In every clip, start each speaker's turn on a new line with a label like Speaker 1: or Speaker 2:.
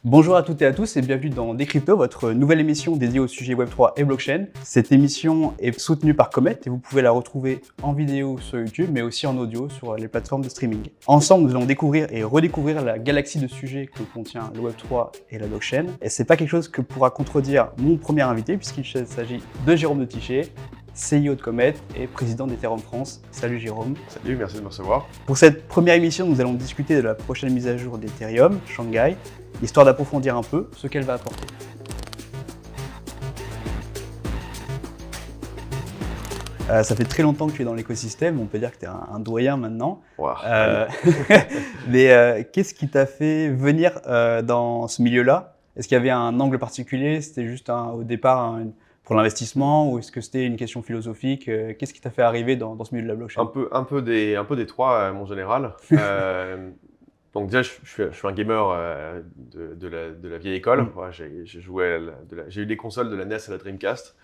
Speaker 1: Bonjour à toutes et à tous et bienvenue dans Décrypto, votre nouvelle émission dédiée au sujet Web3 et blockchain. Cette émission est soutenue par Comet et vous pouvez la retrouver en vidéo sur YouTube mais aussi en audio sur les plateformes de streaming. Ensemble, nous allons découvrir et redécouvrir la galaxie de sujets que contient le Web3 et la blockchain. Et c'est pas quelque chose que pourra contredire mon premier invité puisqu'il s'agit de Jérôme de Tichet, CEO de Comet et président d'Ethereum France. Salut Jérôme.
Speaker 2: Salut, merci de me recevoir.
Speaker 1: Pour cette première émission, nous allons discuter de la prochaine mise à jour d'Ethereum, Shanghai, histoire d'approfondir un peu ce qu'elle va apporter. Ça fait très longtemps que tu es dans l'écosystème, on peut dire que tu es un doyen maintenant.
Speaker 2: Wow.
Speaker 1: Mais qu'est-ce qui t'a fait venir dans ce milieu-là? Est-ce qu'il y avait un angle particulier? C'était juste au départ pour l'investissement ou est-ce que c'était une question philosophique? Qu'est-ce qui t'a fait arriver dans ce milieu de la blockchain?
Speaker 2: Un peu des trois, mon général. Donc déjà, je suis un gamer de la vieille école. Ouais, j'ai eu des consoles de la NES à la Dreamcast.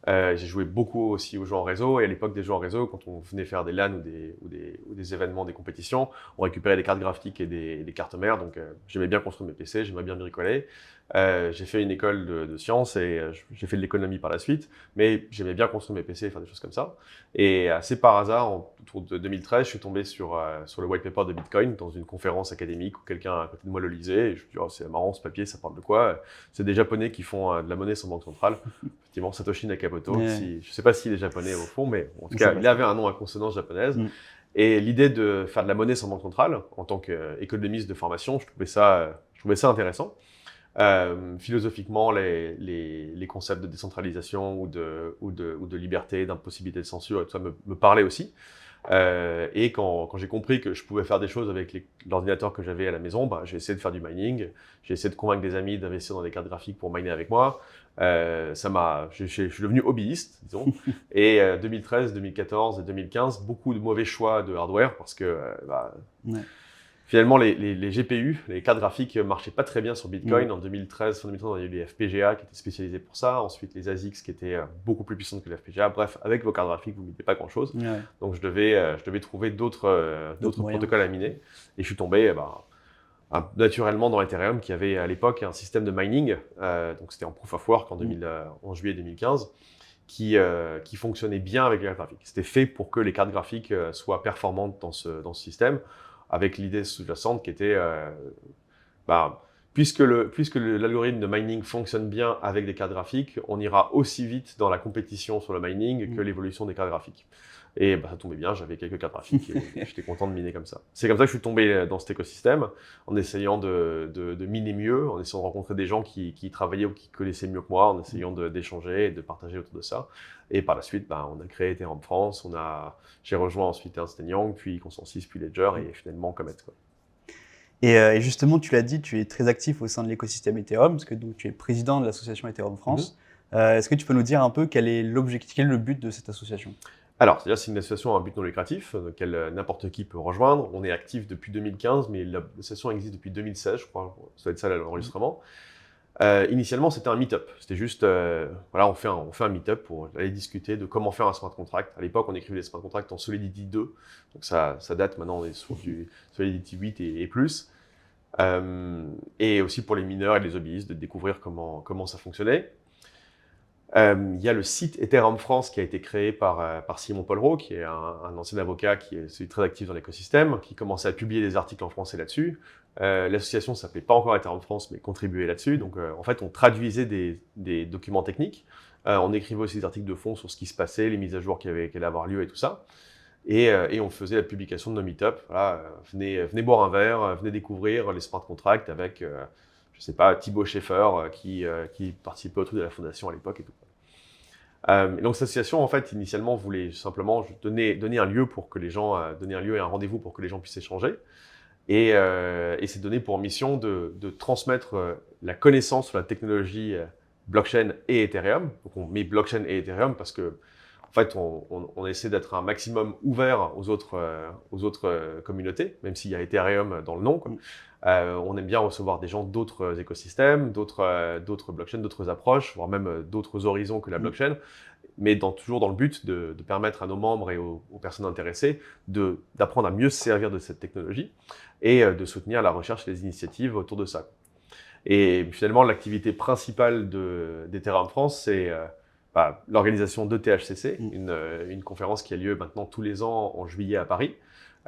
Speaker 2: J'ai joué beaucoup aussi aux jeux en réseau. Et à l'époque des jeux en réseau, quand on venait faire des LAN ou des événements, des compétitions, on récupérait des cartes graphiques et des cartes mères. Donc j'aimais bien construire mes PC, j'aimais bien bricoler. J'ai fait une école de sciences et j'ai fait de l'économie par la suite, mais j'aimais bien construire mes PC et faire des choses comme ça. Et assez par hasard, autour de 2013, je suis tombé sur le white paper de Bitcoin dans une conférence académique où quelqu'un à côté de moi le lisait. Et je me dis, oh, c'est marrant ce papier, ça parle de quoi? C'est des Japonais qui font de la monnaie sans banque centrale. Effectivement, Satoshi Nakamoto.
Speaker 1: Ouais.
Speaker 2: Je ne sais pas s'il est japonais au fond, mais en tout cas, il avait un nom à consonance japonaise. Et l'idée de faire de la monnaie sans banque centrale, en tant qu'économiste de formation, je trouvais ça intéressant. Philosophiquement, les concepts de décentralisation ou de liberté, d'impossibilité de censure, et tout ça me parlaient aussi. Et quand j'ai compris que je pouvais faire des choses avec l'ordinateur que j'avais à la maison, j'ai essayé de faire du mining, j'ai essayé de convaincre des amis d'investir dans des cartes graphiques pour miner avec moi. Je suis devenu hobbyiste, disons. Et 2013, 2014 et 2015, beaucoup de mauvais choix de hardware parce que finalement, les GPU, les cartes graphiques, marchaient pas très bien sur Bitcoin. En 2013, fin 2013, on a eu les FPGA qui étaient spécialisés pour ça. Ensuite, les ASICs qui étaient beaucoup plus puissantes que les FPGA. Bref, avec vos cartes graphiques, vous ne mettez pas grand-chose. Ouais. Donc, je devais trouver d'autres protocoles à miner. Et je suis tombé naturellement dans Ethereum qui avait à l'époque un système de mining. Donc, c'était en Proof of Work en juillet 2015. Qui fonctionnait bien avec les cartes graphiques. C'était fait pour que les cartes graphiques soient performantes dans ce système, avec l'idée sous-jacente qui était, puisque l'algorithme de mining fonctionne bien avec des cartes graphiques, on ira aussi vite dans la compétition sur le mining que l'évolution des cartes graphiques. Et ça tombait bien, j'avais quelques cartes graphiques et j'étais content de miner comme ça. C'est comme ça que je suis tombé dans cet écosystème, en essayant de miner mieux, en essayant de rencontrer des gens qui travaillaient ou qui connaissaient mieux que moi, en essayant d'échanger et de partager autour de ça. Et par la suite, on a créé Ethereum France, j'ai rejoint ensuite Ernst & Young, puis Consensus, puis Ledger, et finalement Comet.
Speaker 1: Et justement, tu l'as dit, tu es très actif au sein de l'écosystème Ethereum, parce que donc, tu es président de l'association Ethereum France. Est-ce que tu peux nous dire un peu quel est l'objectif, quel est le but de cette association?
Speaker 2: Alors, c'est une association à but non lucratif, dans laquelle n'importe qui peut rejoindre. On est actif depuis 2015, mais l'association existe depuis 2016, je crois. Ça doit être ça l'enregistrement. Initialement, c'était un meet-up. C'était juste, on fait un meet-up pour aller discuter de comment faire un smart contract. À l'époque, on écrivait les smart contracts en Solidity 2. Donc ça date maintenant, on est sur du Solidity 8 et plus. Et aussi pour les mineurs et les hobbyistes de découvrir comment ça fonctionnait. Il y a le site Ethereum France qui a été créé par Simon Pollereau, qui est un ancien avocat qui est très actif dans l'écosystème, qui commençait à publier des articles en français là-dessus. L'association ne s'appelait pas encore Ethereum France, mais contribuait là-dessus. Donc, en fait, on traduisait des documents techniques. On écrivait aussi des articles de fond sur ce qui se passait, les mises à jour qui allaient avoir lieu et tout ça. Et on faisait la publication de nos meet-up. Voilà, venez boire un verre, venez découvrir les smart contracts avec, je sais pas, Thibaut Schaeffer qui participait au truc de la fondation à l'époque et tout. Donc cette association, en fait, initialement, voulait simplement donner un lieu pour que les gens, donner un lieu et un rendez-vous pour que les gens puissent échanger. Et c'est donné pour mission de transmettre la connaissance sur la technologie blockchain et Ethereum. Donc on met blockchain et Ethereum parce que, en fait, on essaie d'être un maximum ouvert aux autres communautés, même s'il y a Ethereum dans le nom, quoi. On aime bien recevoir des gens d'autres écosystèmes, d'autres blockchains, d'autres approches, voire même d'autres horizons que la blockchain, mais toujours dans le but de permettre à nos membres et aux personnes intéressées d'apprendre à mieux se servir de cette technologie et de soutenir la recherche et les initiatives autour de ça. Et finalement, l'activité principale d'Ethereum France, c'est l'organisation de THCC, une conférence qui a lieu maintenant tous les ans en juillet à Paris,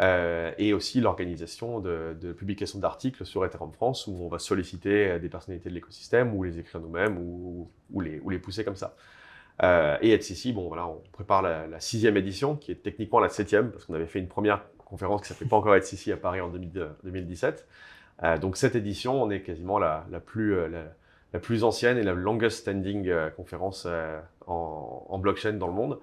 Speaker 2: et aussi l'organisation de publication d'articles sur Ethereum France, où on va solliciter des personnalités de l'écosystème, ou les écrire nous-mêmes, ou les pousser comme ça. Et HCC, bon voilà, on prépare la 6e édition, qui est techniquement la 7e, parce qu'on avait fait une première conférence qui ne s'appelait pas encore HCC à Paris en 2017. Donc cette édition, on est quasiment la plus ancienne et la longest standing conférence en blockchain dans le monde.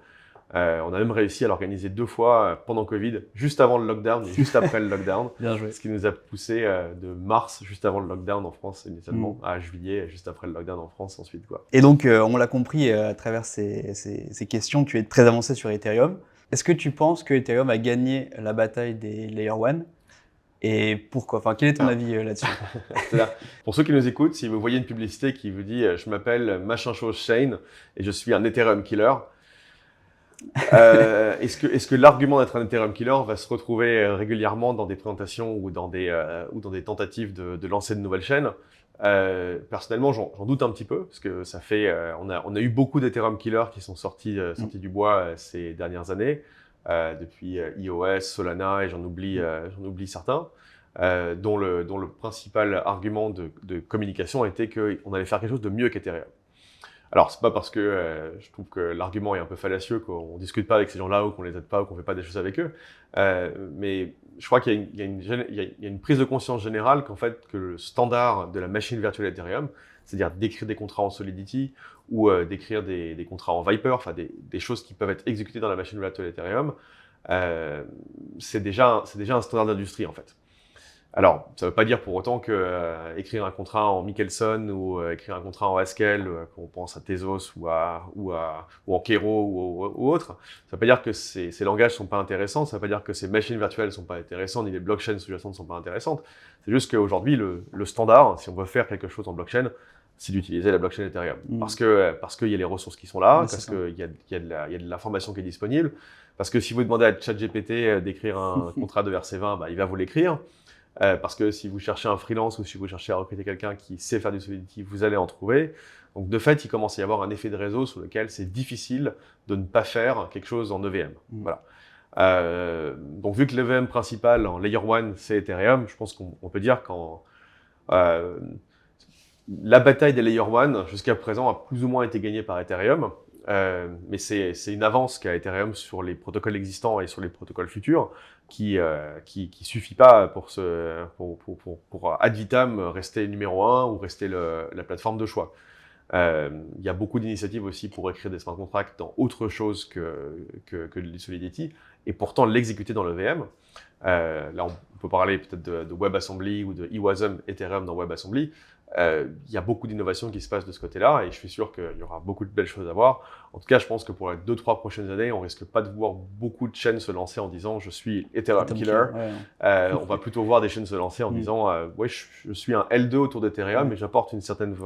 Speaker 2: On a même réussi à l'organiser 2 fois pendant Covid, juste avant le lockdown et juste après le lockdown.
Speaker 1: Bien joué.
Speaker 2: Ce qui nous a poussé de mars, juste avant le lockdown en France initialement, à juillet, juste après le lockdown en France ensuite, quoi.
Speaker 1: Et donc, on l'a compris à travers ces questions, tu es très avancé sur Ethereum. Est-ce que tu penses que Ethereum a gagné la bataille des Layer 1 ? Et pourquoi ? Enfin, quel est ton avis là-dessus ?
Speaker 2: Pour ceux qui nous écoutent, si vous voyez une publicité qui vous dit « Je m'appelle machin chose Shane et je suis un Ethereum killer », est-ce que l'argument d'être un Ethereum killer va se retrouver régulièrement dans des présentations ou dans des tentatives de lancer de nouvelles chaînes ? Personnellement, j'en doute un petit peu, parce que ça fait, on a eu beaucoup d'Ethereum killers qui sont sortis du bois ces dernières années, depuis iOS, Solana, et j'en oublie certains, dont le principal argument de communication était qu'on allait faire quelque chose de mieux qu'Ethereum. Alors, c'est pas parce que je trouve que l'argument est un peu fallacieux qu'on discute pas avec ces gens-là, ou qu'on les aide pas, ou qu'on fait pas des choses avec eux, mais je crois qu'il y a une prise de conscience générale qu'en fait, que le standard de la machine virtuelle Ethereum, c'est-à-dire d'écrire des contrats en Solidity ou d'écrire des contrats en Viper, enfin des choses qui peuvent être exécutées dans la machine virtuelle Ethereum, c'est déjà un standard d'industrie en fait. Alors, ça ne veut pas dire pour autant que écrire un contrat en Michelson ou écrire un contrat en Haskell, qu'on pense à Tezos ou en Kero ou autre, ça ne veut pas dire que ces langages ne sont pas intéressants, ça ne veut pas dire que ces machines virtuelles ne sont pas intéressantes, ni les blockchains sous-jacentes ne sont pas intéressantes. C'est juste qu'aujourd'hui, le standard, si on veut faire quelque chose en blockchain, c'est d'utiliser la blockchain Ethereum. Parce qu'il y a les ressources qui sont là, parce qu'il y a de l'information qui est disponible, parce que si vous demandez à ChatGPT d'écrire un contrat de RC20, il va vous l'écrire. Parce que si vous cherchez un freelance ou si vous cherchez à recruter quelqu'un qui sait faire du Solidity, vous allez en trouver. Donc de fait, il commence à y avoir un effet de réseau sur lequel c'est difficile de ne pas faire quelque chose en EVM. Voilà. Donc vu que l'EVM principal en Layer 1, c'est Ethereum, je pense qu'on peut dire qu'en la bataille des Layer 1, jusqu'à présent, a plus ou moins été gagnée par Ethereum. Mais c'est une avance qu'a Ethereum sur les protocoles existants et sur les protocoles futurs qui suffit pas pour ad vitam rester numéro 1 ou rester la plateforme de choix. Il y a beaucoup d'initiatives aussi pour écrire des smart contracts dans autre chose que le Solidity, et pourtant l'exécuter dans le VM. Là, on peut parler peut-être de WebAssembly ou de eWASM Ethereum dans WebAssembly. Il y a beaucoup d'innovations qui se passent de ce côté-là, et je suis sûr qu'il y aura beaucoup de belles choses à voir. En tout cas, je pense que pour les 2-3 prochaines années, on risque pas de voir beaucoup de chaînes se lancer en disant « je suis Ethereum killer ». On va plutôt voir des chaînes se lancer en disant « ouais, je suis un L2 autour d'Ethereum, mais j'apporte une certaine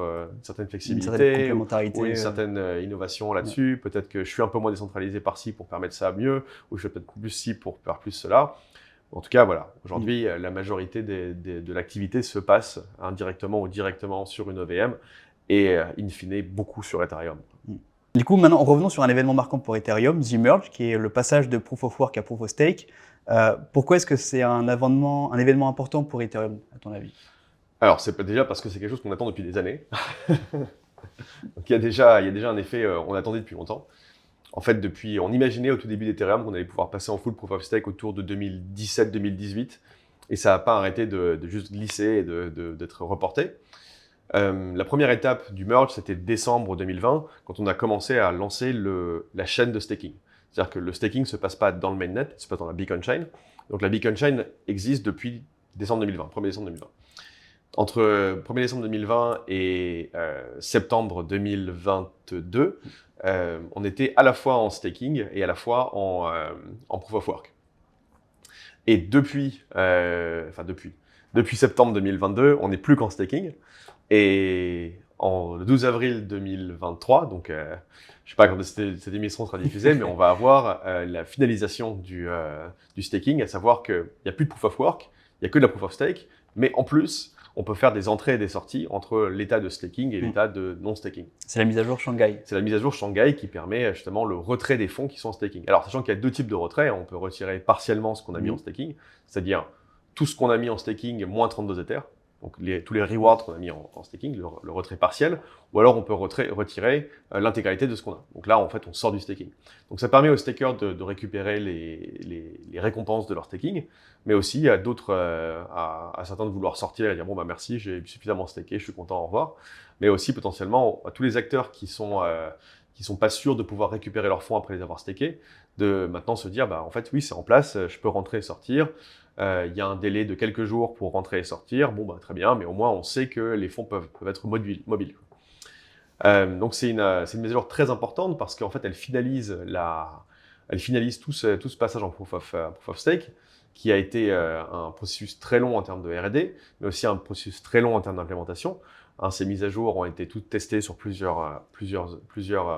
Speaker 2: flexibilité, ou une certaine innovation là-dessus. Peut-être que je suis un peu moins décentralisé par-ci pour permettre ça mieux, ou je fais peut-être plus ci pour faire plus cela ». En tout cas, voilà. Aujourd'hui, la majorité de l'activité se passe indirectement ou directement sur une EVM et, in fine, beaucoup sur Ethereum.
Speaker 1: Du coup, maintenant, revenons sur un événement marquant pour Ethereum, The Merge, qui est le passage de Proof of Work à Proof of Stake. Pourquoi est-ce que c'est un événement important pour Ethereum, à ton avis ?
Speaker 2: Alors, c'est déjà parce que c'est quelque chose qu'on attend depuis des années. Donc, il y a déjà un effet, on attendait depuis longtemps. En fait, on imaginait au tout début d'Ethereum qu'on allait pouvoir passer en full Proof of Stake autour de 2017-2018, et ça n'a pas arrêté de juste glisser et d'être reporté. La première étape du merge, c'était décembre 2020, quand on a commencé à lancer la chaîne de staking. C'est-à-dire que le staking ne se passe pas dans le mainnet, il se passe dans la Beacon Chain. Donc la Beacon Chain existe depuis décembre 2020, 1er décembre 2020. Entre 1er décembre 2020 et septembre 2022, on était à la fois en staking et à la fois en Proof of Work. Et depuis septembre 2022, on n'est plus qu'en staking. Et le 12 avril 2023, donc je ne sais pas quand cette émission sera diffusée, mais on va avoir la finalisation du staking, à savoir qu'il n'y a plus de Proof of Work, il n'y a que de la Proof of Stake, mais en plus, on peut faire des entrées et des sorties entre l'état de staking et l'état de non-staking.
Speaker 1: C'est la mise à jour Shanghai.
Speaker 2: C'est la mise à jour Shanghai qui permet justement le retrait des fonds qui sont en staking. Alors, sachant qu'il y a deux types de retrait, on peut retirer partiellement ce qu'on a mis en staking, c'est-à-dire tout ce qu'on a mis en staking moins 32 Ethers, donc tous les rewards qu'on a mis en staking, le retrait partiel, ou alors on peut retirer l'intégralité de ce qu'on a. Donc là, en fait, on sort du staking. Donc ça permet aux stakers de récupérer les récompenses de leur staking, mais aussi à d'autres, à certains de vouloir sortir et dire bon bah merci, j'ai suffisamment staké, je suis content, au revoir. Mais aussi potentiellement à tous les acteurs qui sont pas sûrs de pouvoir récupérer leurs fonds après les avoir stakés, de maintenant se dire bah en fait oui c'est en place, je peux rentrer et sortir. Il y a un délai de quelques jours pour rentrer et sortir. Bon, bah, très bien, mais au moins, on sait que les fonds peuvent être mobiles. Donc, c'est une mise à jour très importante parce qu'en fait, elle finalise tout ce passage en proof of stake, qui a été un processus très long en termes de R&D, mais aussi un processus très long en termes d'implémentation. Ces mises à jour ont été toutes testées sur plusieurs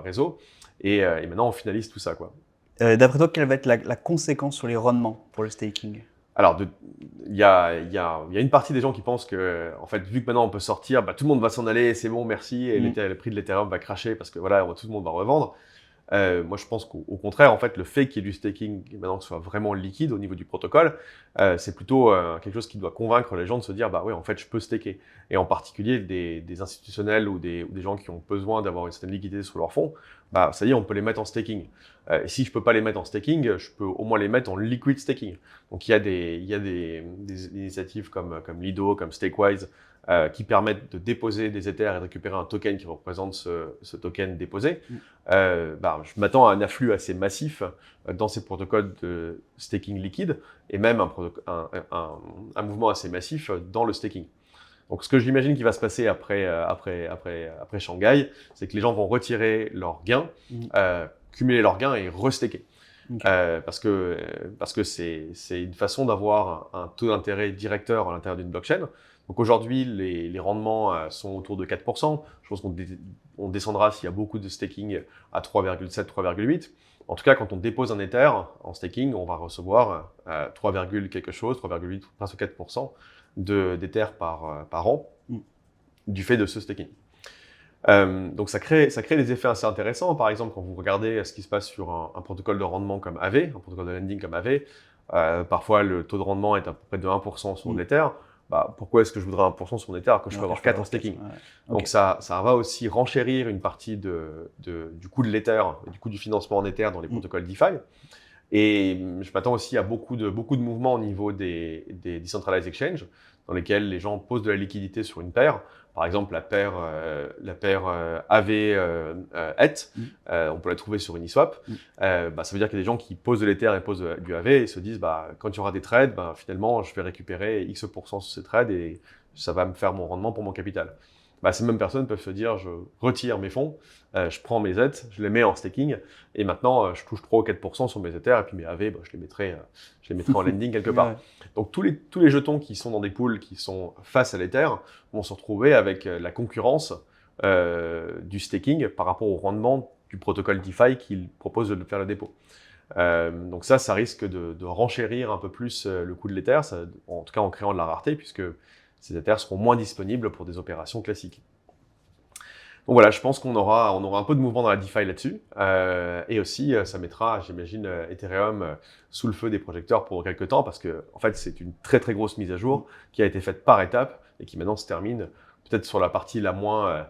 Speaker 2: réseaux, et maintenant, on finalise tout ça, quoi.
Speaker 1: D'après toi, quelle va être la conséquence sur les rendements pour le staking?
Speaker 2: Alors, il y a une partie des gens qui pensent que, en fait, vu que maintenant on peut sortir, bah, tout le monde va s'en aller, c'est bon, merci, et le prix de l'Ethereum va cracher parce que voilà, tout le monde va revendre. Moi, je pense qu'au contraire, en fait, le fait qu'il y ait du staking, maintenant que ce soit vraiment liquide au niveau du protocole, c'est plutôt quelque chose qui doit convaincre les gens de se dire, bah oui, en fait, je peux staker. Et en particulier des institutionnels ou des gens qui ont besoin d'avoir une certaine liquidité sur leurs fonds, bah ça y est, on peut les mettre en staking. Et si je peux pas les mettre en staking, je peux au moins les mettre en liquid staking. Donc il y a des initiatives comme Lido, comme Stakewise, qui permettent de déposer des Ethers et de récupérer un token qui représente ce token déposé. Je m'attends à un afflux assez massif dans ces protocoles de staking liquide et même un mouvement assez massif dans le staking. Donc, ce que j'imagine qui va se passer après Shanghai, c'est que les gens vont retirer leurs gains, cumuler leurs gains et restaker. Parce que c'est une façon d'avoir un taux d'intérêt directeur à l'intérieur d'une blockchain. Donc aujourd'hui, les rendements sont autour de 4%. Je pense qu'on descendra s'il y a beaucoup de staking à 3,7, 3,8. En tout cas, quand on dépose un Ether en staking, on va recevoir 3, quelque chose, 3,8, presque 4% d'Ether par an du fait de ce staking. Donc ça crée des effets assez intéressants. Par exemple, quand vous regardez ce qui se passe sur un protocole de rendement comme Aave, un protocole de lending comme Aave, parfois le taux de rendement est à peu près de 1% sur l'Ether. Bah, pourquoi est-ce que je voudrais 1% sur mon Ether alors que je peux avoir 4 en staking? Donc ça va aussi renchérir une partie du coût de l'Ether, du coût du financement en Ether dans les protocoles DeFi. Et je m'attends aussi à beaucoup de mouvements au niveau des decentralized exchange, dans lesquels les gens posent de la liquidité sur une paire. Par exemple, la paire Aave ETH, on peut la trouver sur Uniswap. Ça veut dire qu'il y a des gens qui posent de l'Ether et posent du Aave et se disent quand il y aura des trades, finalement, je vais récupérer X% sur ces trades et ça va me faire mon rendement pour mon capital. Ces mêmes personnes peuvent se dire je retire mes fonds, je prends mes ETH, je les mets en staking et maintenant je touche 3 ou 4% sur mes Ethers et puis mes Aave, je les mettrai en lending quelque part. Donc tous les jetons qui sont dans des pools qui sont face à l'Ether vont se retrouver avec la concurrence du staking par rapport au rendement du protocole DeFi qu'il propose de faire le dépôt. Donc ça risque de renchérir un peu plus le coût de l'Ether, en tout cas en créant de la rareté puisque ces Ethers seront moins disponibles pour des opérations classiques. Donc voilà, je pense qu'on aura un peu de mouvement dans la DeFi là-dessus. Et aussi, ça mettra, j'imagine, Ethereum sous le feu des projecteurs pour quelques temps parce que, en fait, c'est une très très grosse mise à jour qui a été faite par étapes et qui maintenant se termine peut-être sur la partie la moins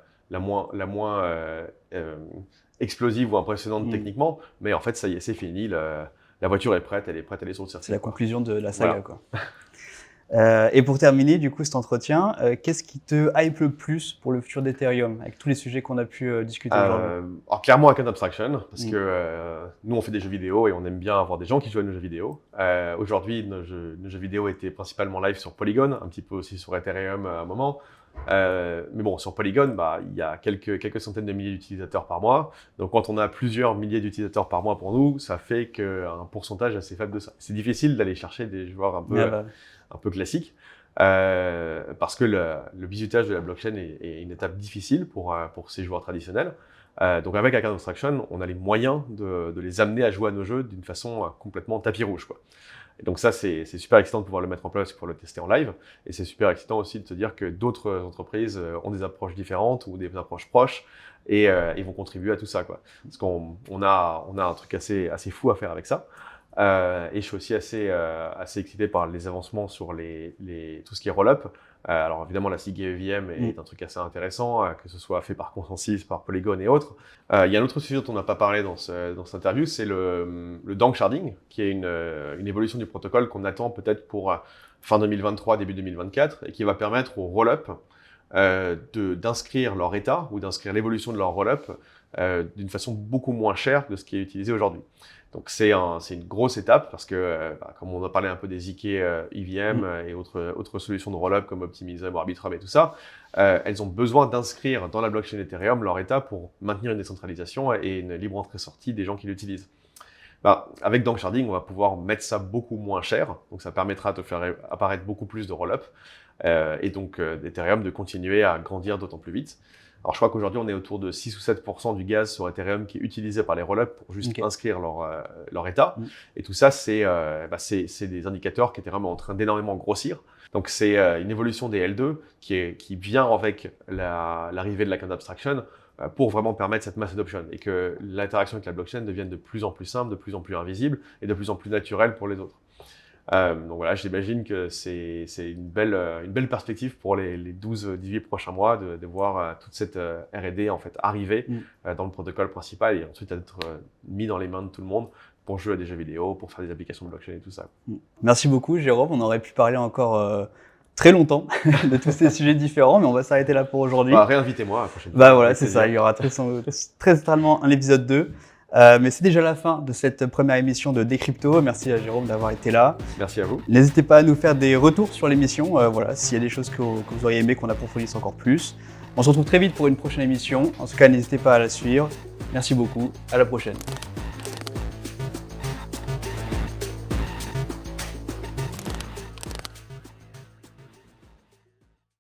Speaker 2: explosive ou impressionnante techniquement. Mais en fait, ça y est, c'est fini. La voiture est prête, elle est prête à aller sur le circuit.
Speaker 1: C'est la conclusion de la saga,
Speaker 2: voilà.
Speaker 1: Quoi. Et pour terminer, du coup, cet entretien, qu'est-ce qui te hype le plus pour le futur d'Ethereum, avec tous les sujets qu'on a pu discuter aujourd'hui?
Speaker 2: Alors clairement, Account Abstraction, parce que nous, on fait des jeux vidéo et on aime bien avoir des gens qui jouent à nos jeux vidéo. Aujourd'hui, nos jeux vidéo étaient principalement live sur Polygon, un petit peu aussi sur Ethereum à un moment. Mais bon, sur Polygon, il y a quelques centaines de milliers d'utilisateurs par mois. Donc quand on a plusieurs milliers d'utilisateurs par mois pour nous, ça fait qu'un pourcentage assez faible de ça. C'est difficile d'aller chercher des joueurs un peu classiques, parce que le bizutage de la blockchain est une étape difficile pour ces joueurs traditionnels. Donc avec Account Abstraction, on a les moyens de les amener à jouer à nos jeux d'une façon complètement tapis rouge, quoi. Et donc ça, c'est super excitant de pouvoir le mettre en place, de pouvoir le tester en live. Et c'est super excitant aussi de te dire que d'autres entreprises ont des approches différentes ou des approches proches et ils vont contribuer à tout ça, quoi. Parce qu'on a un truc assez fou à faire avec ça. Et je suis aussi assez excité par les avancements sur tout ce qui est roll-up. Alors évidemment, la SIG EVM est un truc assez intéressant, que ce soit fait par Consensus, par Polygon et autres. Il y a un autre sujet dont on n'a pas parlé dans cette interview, c'est le dank sharding, qui est une évolution du protocole qu'on attend peut-être pour fin 2023, début 2024, et qui va permettre aux roll-up d'inscrire leur état ou d'inscrire l'évolution de leur roll-up d'une façon beaucoup moins chère que ce qui est utilisé aujourd'hui. Donc c'est une grosse étape parce que, comme on a parlé un peu des ZK EVM et autres solutions de roll-up comme Optimism, Arbitrum et tout ça, elles ont besoin d'inscrire dans la blockchain Ethereum leur état pour maintenir une décentralisation et une libre entrée-sortie des gens qui l'utilisent. Avec dank sharding, on va pouvoir mettre ça beaucoup moins cher, donc ça permettra de faire apparaître beaucoup plus de roll-up et donc d'Ethereum de continuer à grandir d'autant plus vite. Alors, je crois qu'aujourd'hui, on est autour de 6 ou 7% du gaz sur Ethereum qui est utilisé par les roll-up pour juste inscrire leur état. Et tout ça, c'est des indicateurs qui Ethereum est en train d'énormément grossir. Donc, c'est une évolution des L2 qui vient avec l'arrivée de la Kind Abstraction pour vraiment permettre cette mass adoption et que l'interaction avec la blockchain devienne de plus en plus simple, de plus en plus invisible et de plus en plus naturelle pour les autres. Donc voilà, j'imagine que c'est une belle perspective pour les 12-18 prochains mois de voir toute cette R&D en fait arriver dans le protocole principal et ensuite être mis dans les mains de tout le monde pour jouer à des jeux vidéo, pour faire des applications de blockchain et tout ça.
Speaker 1: Merci beaucoup Jérôme, on aurait pu parler encore très longtemps de tous ces sujets différents, mais on va s'arrêter là pour aujourd'hui.
Speaker 2: Réinvitez-moi à la prochaine fois.
Speaker 1: Voilà, c'est ça, il y aura très certainement un épisode 2. Mais c'est déjà la fin de cette première émission de Décrypto. Merci à Jérôme d'avoir été là.
Speaker 2: Merci à vous.
Speaker 1: N'hésitez pas à nous faire des retours sur l'émission, voilà, s'il y a des choses que vous auriez aimé qu'on approfondisse encore plus. On se retrouve très vite pour une prochaine émission. En tout cas, n'hésitez pas à la suivre. Merci beaucoup, à la prochaine.